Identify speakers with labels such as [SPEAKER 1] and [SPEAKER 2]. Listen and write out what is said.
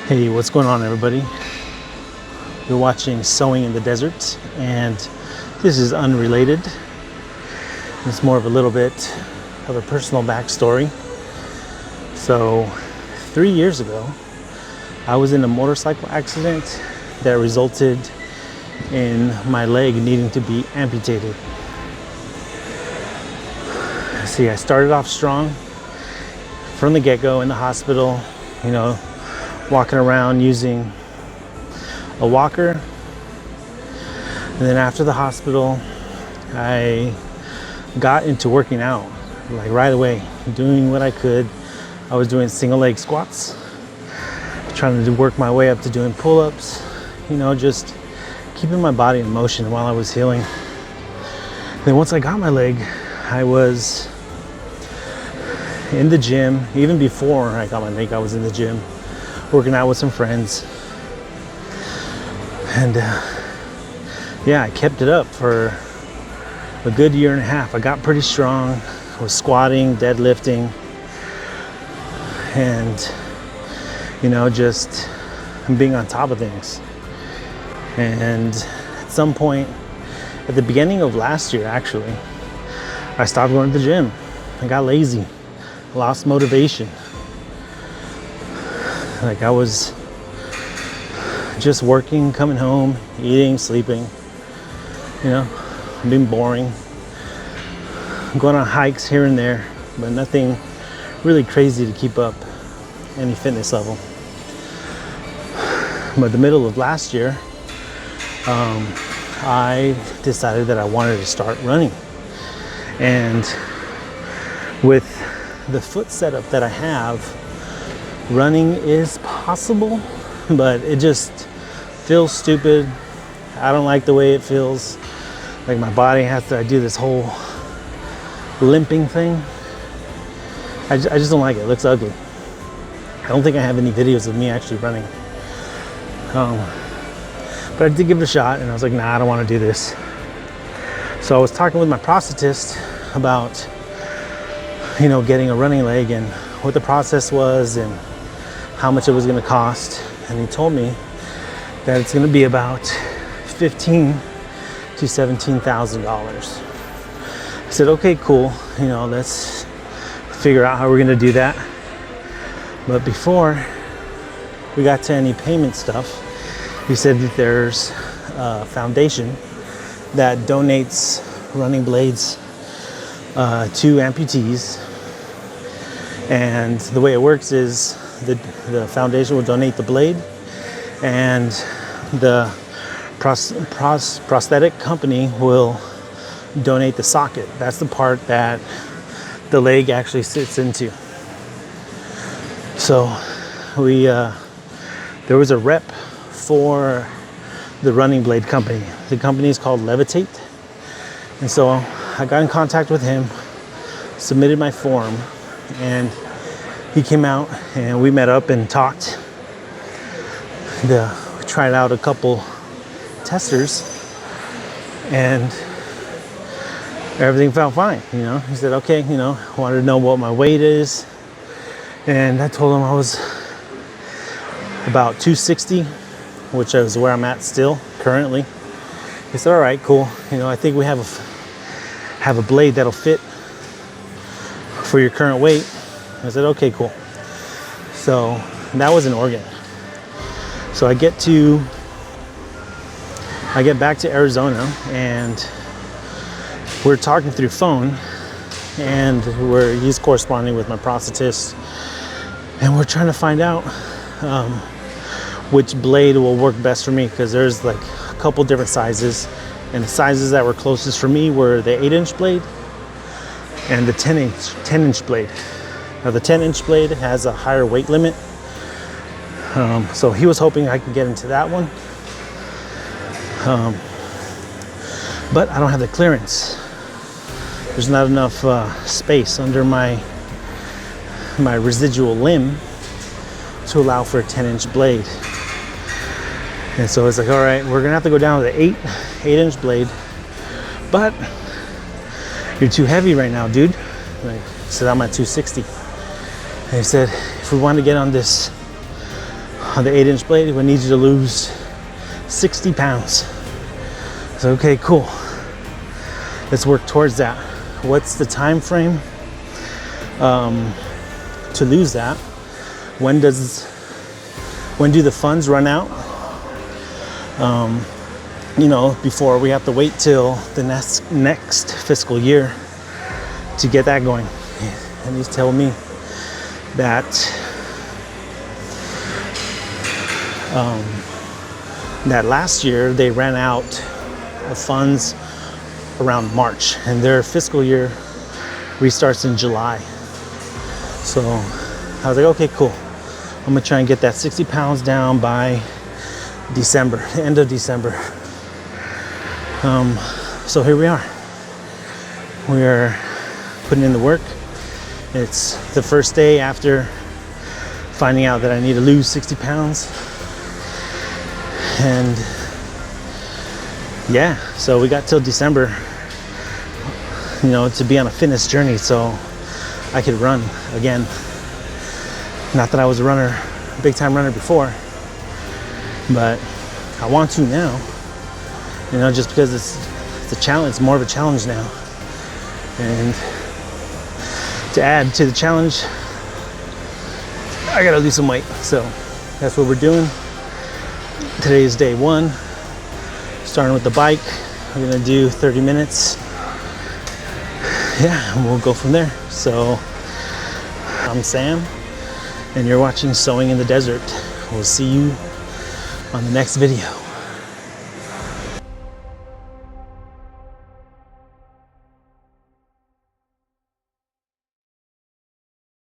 [SPEAKER 1] Hey, what's going on, everybody? You're watching Sewing in the Desert, and this is unrelated. It's more of a little bit of a personal backstory. So, 3 years ago, I was in a motorcycle accident that resulted in my leg needing to be amputated. See, I started off strong from the get-go in the hospital, walking around using a walker. And then after the hospital, I got into working out, like right away, doing what I could. I was doing single leg squats, trying to work my way up to doing pull-ups, just keeping my body in motion while I was healing. Then once I got my leg, I was in the gym. Even before I got my leg, I was in the gym working out with some friends. And I kept it up for a good year and a half. I got pretty strong. I was squatting, deadlifting, and just being on top of things. And at some point, at the beginning of last year actually, I stopped going to the gym. I got lazy, lost motivation. Like, I was just working, coming home, eating, sleeping, being boring, going on hikes here and there, but nothing really crazy to keep up any fitness level. But the middle of last year, I decided that I wanted to start running. And with the foot setup that I have, running is possible, but it just feels stupid. I don't like the way it feels. Like, my body has to, I do this whole limping thing. I just don't like it. It looks ugly. I don't think I have any videos of me actually running. But I did give it a shot, and I was like, nah, I don't want to do this. So I was talking with my prosthetist about, getting a running leg and what the process was and how much it was going to cost. And he told me that it's going to be about $15,000 to $17,000. I said, okay, cool. Let's figure out how we're going to do that. But before we got to any payment stuff, he said that there's a foundation that donates running blades to amputees. And the way it works is the foundation will donate the blade, and the prosthetic company will donate the socket. That's the part that the leg actually sits into. So there was a rep for the running blade company. The company is called Levitate. And so I got in contact with him, submitted my form, and he came out and we met up and talked. We tried out a couple testers and everything felt fine. He said, okay, wanted to know what my weight is. And I told him I was about 260, which is where I'm at still currently. He said, all right, cool. I think we have a blade that'll fit for your current weight. I said, okay, cool. So that was in Oregon. So I get back to Arizona, and we're talking through phone, and he's corresponding with my prosthetist, and we're trying to find out which blade will work best for me, because there's like a couple different sizes, and the sizes that were closest for me were the 8-inch blade and the 10-inch blade. Now the 10-inch blade has a higher weight limit, so he was hoping I could get into that one, but I don't have the clearance. There's not enough space under my residual limb to allow for a 10-inch blade. And so it's like, all right, we're gonna have to go down to the 8-inch blade, but you're too heavy right now, dude. Like, I said, I'm at 260. And he said, if we want to get on this on the 8-inch blade, we need you to lose 60 pounds. So, okay, cool. Let's work towards that. What's the time frame to lose that? When do the funds run out? You know, before we have to wait till the next fiscal year to get that going. And he's telling me that that last year they ran out of funds around March, and their fiscal year restarts in July. So I was like, okay, cool. I'm gonna try and get that 60 pounds down by December, the end of December. So here we are. We are putting in the work. It's the first day after finding out that I need to lose 60 pounds. And yeah, so we got till December, you know, to be on a fitness journey so I could run again. Not that I was a runner, big time runner before, but I want to now, you know, just because it's a challenge, it's more of a challenge now. And to add to the challenge, I gotta lose some weight. So that's what we're doing. Today is day 1. Starting with the bike. We're gonna do 30 minutes. Yeah, and we'll go from there. So I'm Sam, and you're watching Sewing in the Desert. We'll see you on the next video.